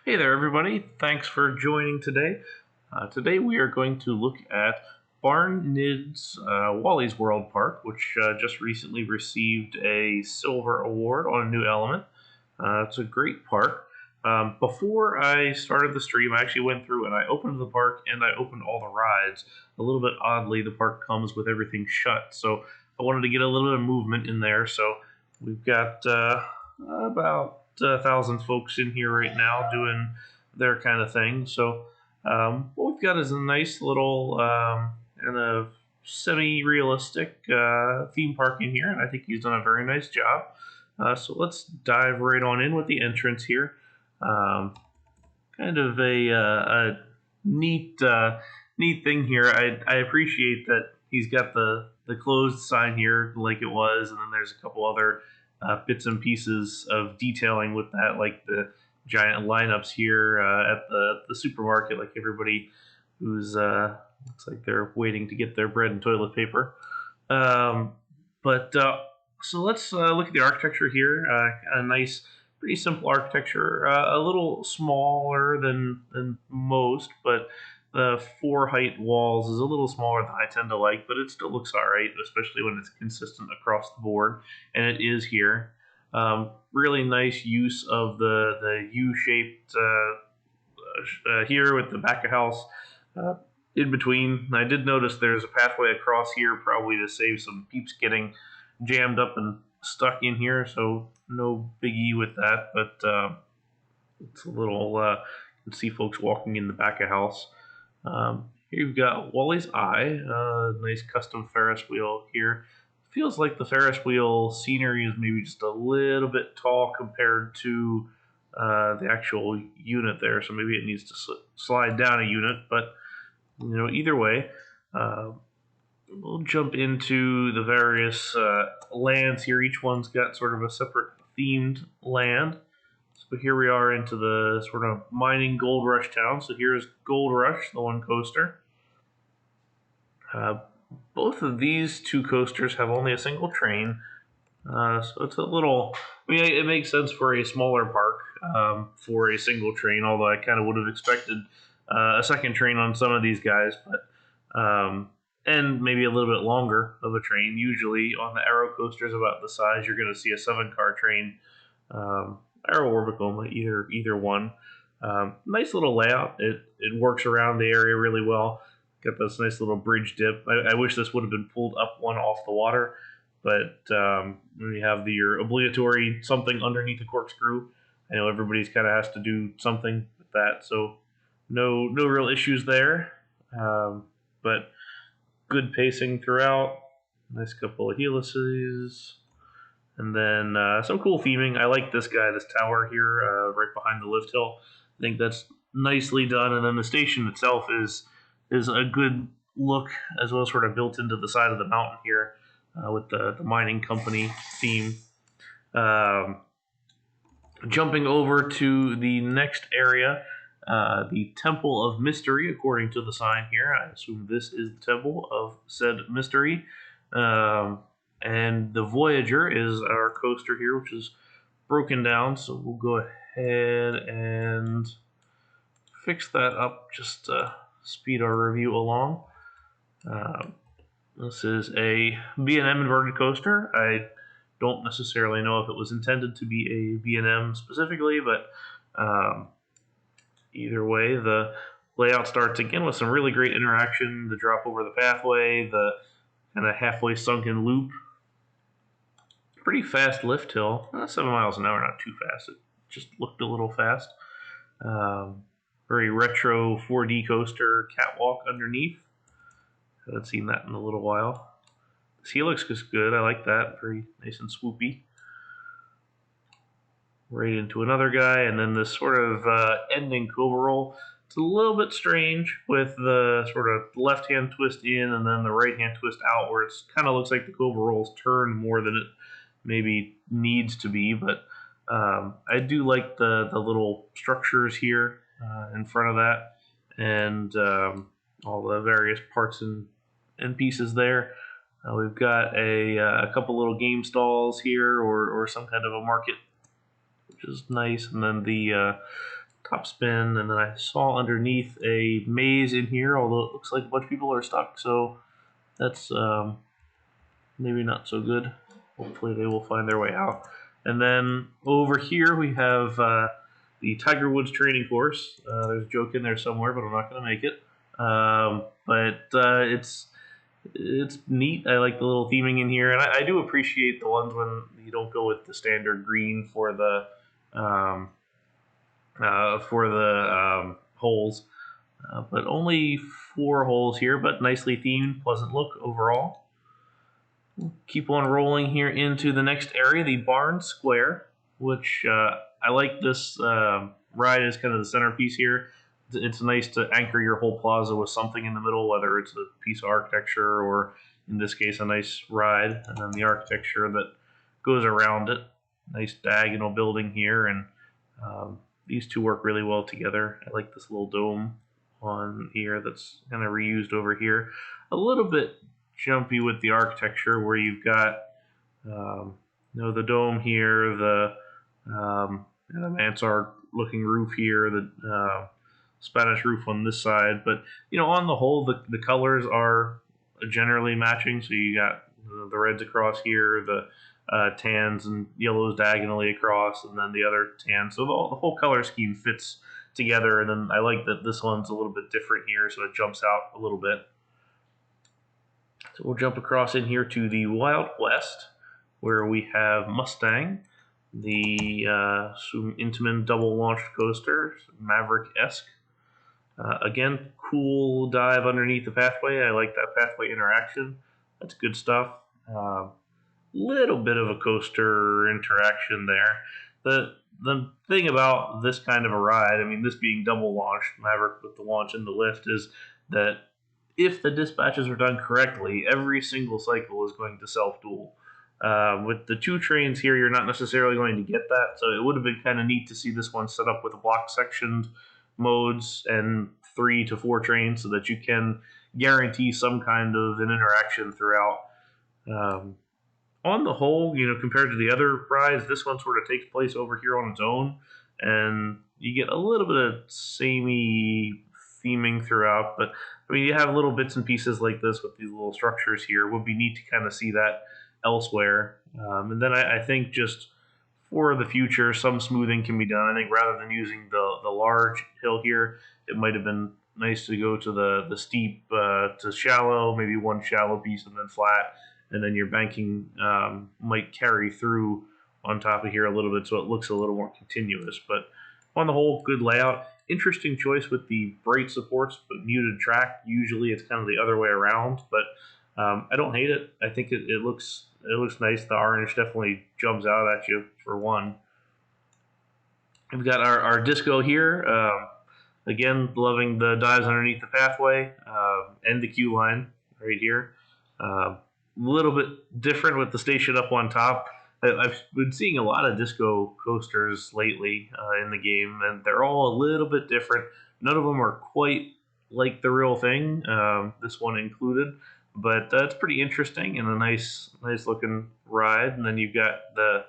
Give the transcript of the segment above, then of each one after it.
Hey there, everybody. Thanks for joining today. Today we are going to look at BarnNID's Walley's World Park, which just recently received a silver award on a new element. It's a great park. Before I started the stream, I actually went through and I opened the park and I opened all the rides. A little bit oddly, the park comes with everything shut, so I wanted to get a little bit of movement in there. So we've got about 1,000 folks in here right now doing their kind of thing. So what we've got is a nice little kind of semi-realistic theme park in here, and I think he's done a very nice job. So let's dive right on in with the entrance here. Kind of a neat neat thing here. I appreciate that he's got the closed sign here like it was, and then there's a couple other bits and pieces of detailing with that, like the giant lineups here at the supermarket, like everybody who's looks like they're waiting to get their bread and toilet paper. So let's look at the architecture here. A nice, pretty simple architecture. A little smaller than most, but the four height walls is a little smaller than I tend to like, but it still looks all right, especially when it's consistent across the board, and it is here. Really nice use of the U-shaped here with the back of house in between. I did notice there's a pathway across here, probably to save some peeps getting jammed up and stuck in here, so no biggie with that, but it's a little, you can see folks walking in the back of house. Here you've got Walley's Eye, nice custom Ferris wheel here. Feels like the Ferris wheel scenery is maybe just a little bit tall compared to the actual unit there, so maybe it needs to slide down a unit, but either way, we'll jump into the various lands here. Each one's got sort of a separate themed land. So here we are into the sort of mining gold rush town. So here's Gold Rush, the one coaster. Both of these two coasters have only a single train. So it's a little, it makes sense for a smaller park for a single train, although I kind of would have expected a second train on some of these guys, but and maybe a little bit longer of a train. Usually on the Aero coasters about the size, you're going to see a 7-car train. Aero or Vekoma, either one. Nice little layout. It works around the area really well. Got this nice little bridge dip. I wish this would have been pulled up one off the water, but you have your obligatory something underneath the corkscrew. I know everybody's kind of has to do something with that, so no real issues there. But good pacing throughout. Nice couple of helices. And then some cool theming. I like this guy, this tower here, right behind the lift hill. I think that's nicely done. And then the station itself is a good look, as well as sort of built into the side of the mountain here with the mining company theme. Jumping over to the next area, the Temple of Mystery, according to the sign here. I assume this is the Temple of said mystery. And the Voyager is our coaster here, which is broken down. So we'll go ahead and fix that up just to speed our review along. This is a B&M inverted coaster. I don't necessarily know if it was intended to be a B&M specifically, but either way, the layout starts again with some really great interaction. The drop over the pathway, the kind of halfway sunken loop. Pretty fast lift hill. 7 miles an hour, not too fast. It just looked a little fast. Very retro 4D coaster catwalk underneath. Haven't seen that in a little while. This helix is good. I like that. Very nice and swoopy. Right into another guy, and then this sort of ending cobra roll. It's a little bit strange with the sort of left-hand twist in and then the right-hand twist out, where it kind of looks like the cobra rolls turn more than it maybe needs to be, but I do like the little structures here in front of that, and all the various parts and pieces there. We've got a couple little game stalls here, or some kind of a market, which is nice, and then the top spin, and then I saw underneath a maze in here, although it looks like a bunch of people are stuck, so that's maybe not so good. Hopefully they will find their way out. And then over here we have the Tiger Woods training course. There's a joke in there somewhere, but I'm not going to make it. But it's neat. I like the little theming in here, and I do appreciate the ones when you don't go with the standard green for the holes. But only 4 holes here, but nicely themed, pleasant look overall. Keep on rolling here into the next area, the Barn Square, which I like this ride as kind of the centerpiece here. It's nice to anchor your whole plaza with something in the middle, whether it's a piece of architecture or, in this case, a nice ride, and then the architecture that goes around it. Nice diagonal building here, and these two work really well together. I like this little dome on here that's kind of reused over here. A little bit jumpy with the architecture, where you've got the dome here, the mansard looking roof here, the Spanish roof on this side, but on the whole the colors are generally matching. So you got the reds across here, the tans and yellows diagonally across, and then the other tan, so the whole color scheme fits together. And then I like that this one's a little bit different here, so it jumps out a little bit. So we'll jump across in here to the Wild West, where we have Mustang, the Intamin double launched coaster, Maverick-esque. Again, cool dive underneath the pathway. I like that pathway interaction. That's good stuff. Little bit of a coaster interaction there. The thing about this kind of a ride, I mean, this being double launched, Maverick with the launch and the lift, is that if the dispatches are done correctly, every single cycle is going to self-duel. With the 2 trains here, you're not necessarily going to get that, so it would have been kind of neat to see this one set up with a block-sectioned modes and 3 to 4 trains, so that you can guarantee some kind of an interaction throughout. On the whole, compared to the other rides, this one sort of takes place over here on its own, and you get a little bit of samey theming throughout. But I mean, you have little bits and pieces like this with these little structures here. It would be neat to kind of see that elsewhere. And then I think just for the future, some smoothing can be done. I think rather than using the large hill here, it might have been nice to go to the steep to shallow, maybe one shallow piece and then flat, and then your banking might carry through on top of here a little bit, so it looks a little more continuous. But on the whole, good layout. Interesting choice with the bright supports but muted track. Usually it's kind of the other way around, but I don't hate it. I think it looks nice. The orange definitely jumps out at you for one. We've got our disco here. Again, loving the dives underneath the pathway and the queue line right here. A little bit different with the station up on top. I've been seeing a lot of disco coasters lately in the game, and they're all a little bit different. None of them are quite like the real thing, this one included, but it's pretty interesting and a nice looking ride. And then you've got the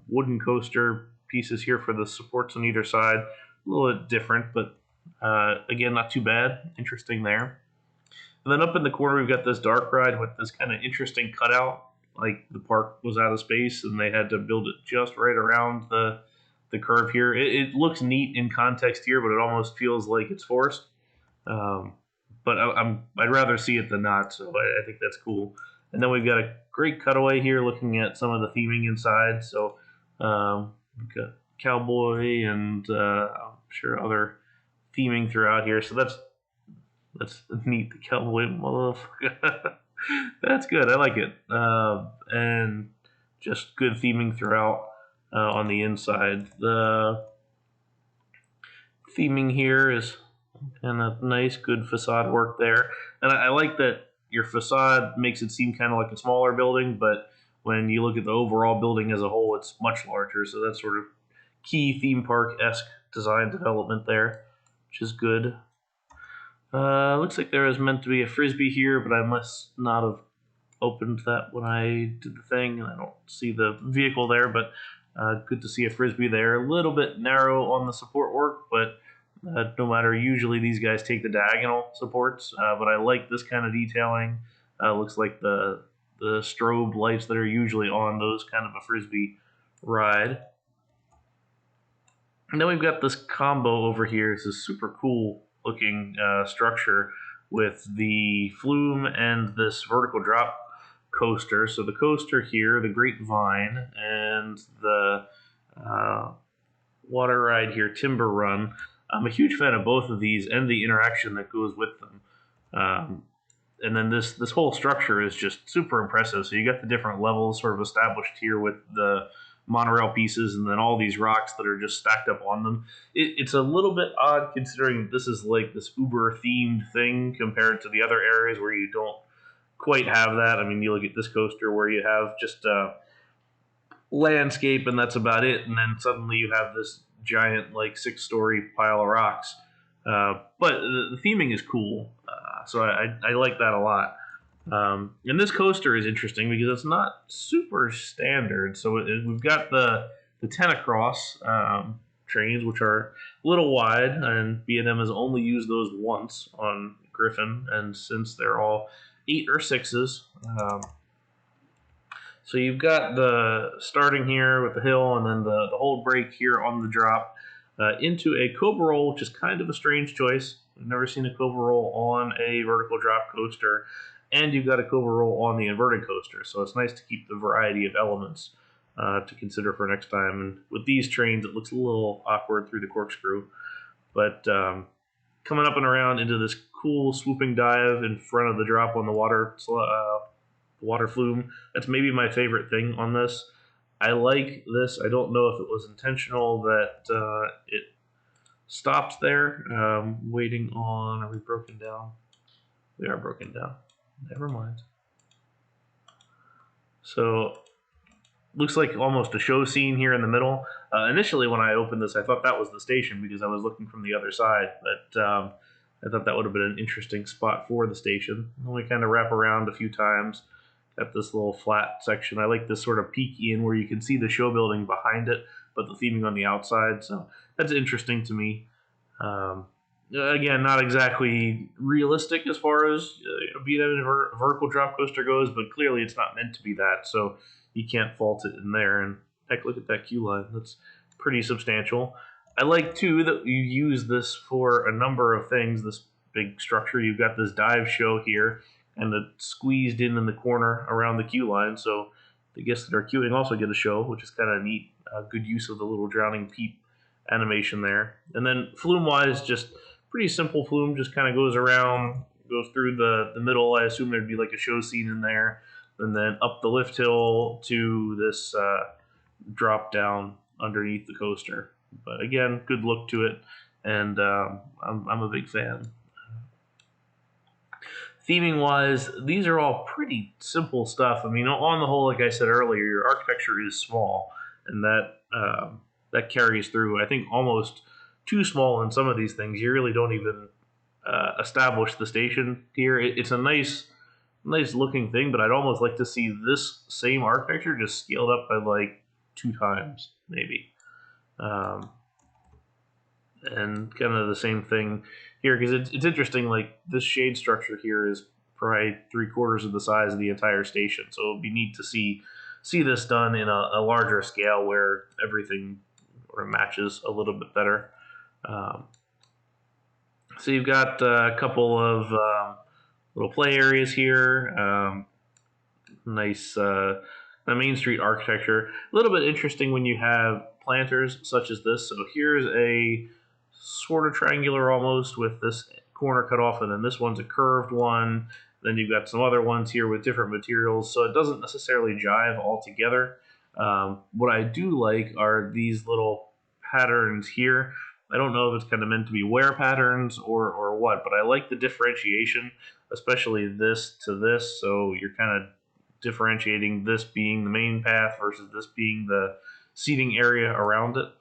wooden coaster pieces here for the supports on either side. A little bit different, but again, not too bad. Interesting there. And then up in the corner, we've got this dark ride with this kind of interesting cutout. Like the park was out of space and they had to build it just right around the curve here. It looks neat in context here, but it almost feels like it's forced. But I'd rather see it than not, so I think that's cool. And then we've got a great cutaway here looking at some of the theming inside. So we've got cowboy and I'm sure other theming throughout here. So that's neat. The cowboy motherfucker. That's good. I like it. And just good theming throughout on the inside. The theming here is kind of nice, good facade work there. And I like that your facade makes it seem kind of like a smaller building, but when you look at the overall building as a whole, it's much larger. So that's sort of key theme park-esque design development there, which is good. Looks like there is meant to be a frisbee here, but I must not have opened that when I did the thing, and I don't see the vehicle there, but Good to see a frisbee there. A little bit narrow on the support work, but no matter. Usually these guys take the diagonal supports, but I like this kind of detailing. Looks like the strobe lights that are usually on those kind of a frisbee ride. And then we've got this combo over here. It's a super cool looking structure with the flume and this vertical drop coaster. So the coaster here, the Grapevine, and the water ride here, Timber Run. I'm a huge fan of both of these and the interaction that goes with them. And then this whole structure is just super impressive. So you got the different levels sort of established here with the monorail pieces and then all these rocks that are just stacked up on them. It's a little bit odd considering this is like this Uber themed thing compared to the other areas where you don't quite have that. I mean, you look at this coaster where you have just landscape and that's about it, and then suddenly you have this giant like 6-story pile of rocks. But the theming is cool, so I like that a lot. And this coaster is interesting because it's not super standard. So we've got the 10 across trains, which are a little wide, and B&M has only used those once on Griffin, and since they're all 8 or 6s. So you've got the starting here with the hill, and then the hold break here on the drop into a Cobra roll, which is kind of a strange choice. I've never seen a Cobra roll on a vertical drop coaster, and you've got a Cobra roll on the inverted coaster. So it's nice to keep the variety of elements to consider for next time. And with these trains, it looks a little awkward through the corkscrew. But coming up and around into this cool swooping dive in front of the drop on the water flume. That's maybe my favorite thing on this. I like this. I don't know if it was intentional that it stops there. Waiting on, are we broken down? We are broken down. Never mind. So, looks like almost a show scene here in the middle. Initially, when I opened this, I thought that was the station because I was looking from the other side. But I thought that would have been an interesting spot for the station. And we kind of wrap around a few times. Got this little flat section. I like this sort of peek in where you can see the show building behind it, but the theming on the outside. So that's interesting to me. Again, not exactly realistic as far as being a vertical drop coaster goes, but clearly it's not meant to be that. So you can't fault it in there. And heck, look at that queue line. That's pretty substantial. I like too that you use this for a number of things. This big structure. You've got this dive show here, and it's squeezed in the corner around the queue line, so the guests that are queuing also get a show, which is kind of neat. Good use of the little drowning peep animation there. And then flume-wise, just pretty simple flume, just kind of goes around, goes through the middle. I assume there'd be like a show scene in there, and then up the lift hill to this drop down underneath the coaster. But again, good look to it, and I'm a big fan. Theming wise, these are all pretty simple stuff. I mean, on the whole, like I said earlier, your architecture is small, and that carries through. I think almost too small in some of these things. You really don't even establish the station here. It's a nice looking thing, but I'd almost like to see this same architecture just scaled up by like 2 times, maybe. And kind of the same thing here, because it's interesting, like this shade structure here is probably 3/4 of the size of the entire station, so it'll be neat to see this done in a larger scale where everything sort of matches a little bit better. So you've got a couple of little play areas here. Nice Main Street architecture. A little bit interesting when you have planters such as this. So here's a sort of triangular almost with this corner cut off, and then this one's a curved one. Then you've got some other ones here with different materials, so it doesn't necessarily jive all together. What I do like are these little patterns here. I don't know if it's kind of meant to be wear patterns or what, but I like the differentiation, especially this to this. So you're kind of differentiating this being the main path versus this being the seating area around it.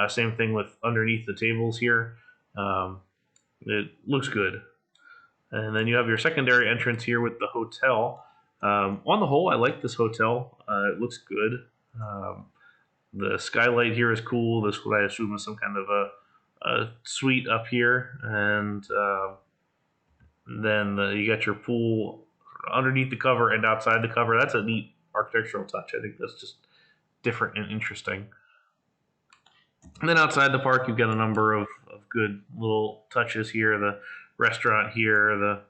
Same thing with underneath the tables here. It looks good. And then you have your secondary entrance here with the hotel. On the whole, I like this hotel. It looks good. The skylight here is cool. This what I assume is some kind of a suite up here, and then you got your pool underneath the cover and outside the cover. That's a neat architectural touch. I think that's just different and interesting. And then outside the park, you've got a number of good little touches here. The restaurant here, the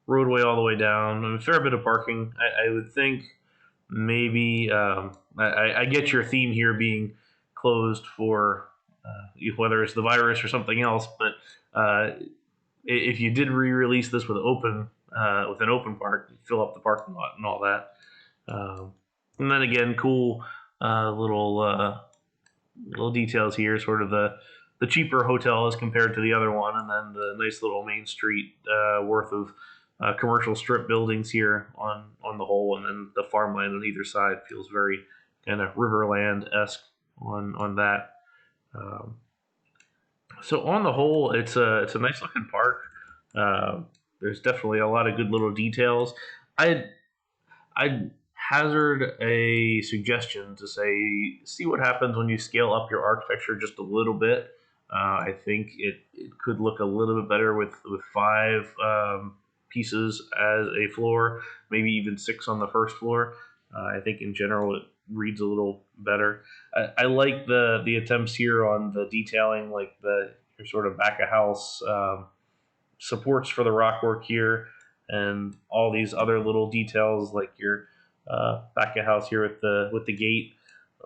roadway all the way down, and a fair bit of parking. I would think maybe I get your theme here being closed for whether it's the virus or something else, but if you did re-release this with an open park, fill up the parking lot and all that. And then again, cool little details here, sort of the cheaper hotel as compared to the other one, and then the nice little Main Street worth of commercial strip buildings here on the whole, and then the farmland on either side feels very kind of Riverland esque on that. Um, so on the whole, it's a nice looking park. There's definitely a lot of good little details. I I'd hazard a suggestion to say, see what happens when you scale up your architecture just a little bit. I think it could look a little bit better with five pieces as a floor, maybe even six on the first floor. I think in general it reads a little better. I like the attempts here on the detailing, like the your sort of back of house supports for the rockwork here, and all these other little details like your back of house here with the gate.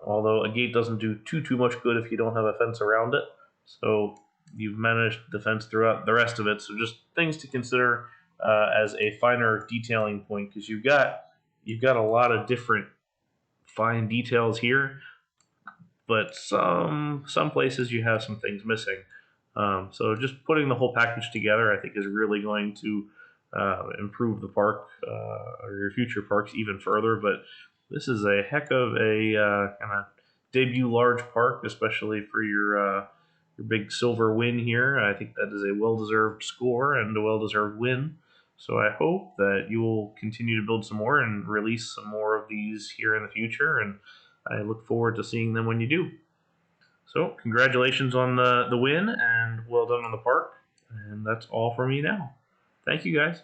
Although a gate doesn't do too much good if you don't have a fence around it, so you've managed the fence throughout the rest of it. So just things to consider as a finer detailing point, because you've got a lot of different fine details here, but some places you have some things missing. So just putting the whole package together, I think, is really going to improve the park or your future parks even further. But this is a heck of a kind of debut large park, especially for your big silver win here. I think that is a well-deserved score and a well-deserved win. So I hope that you will continue to build some more and release some more of these here in the future. And I look forward to seeing them when you do. So congratulations on the win and well done on the park. And that's all for me now. Thank you guys.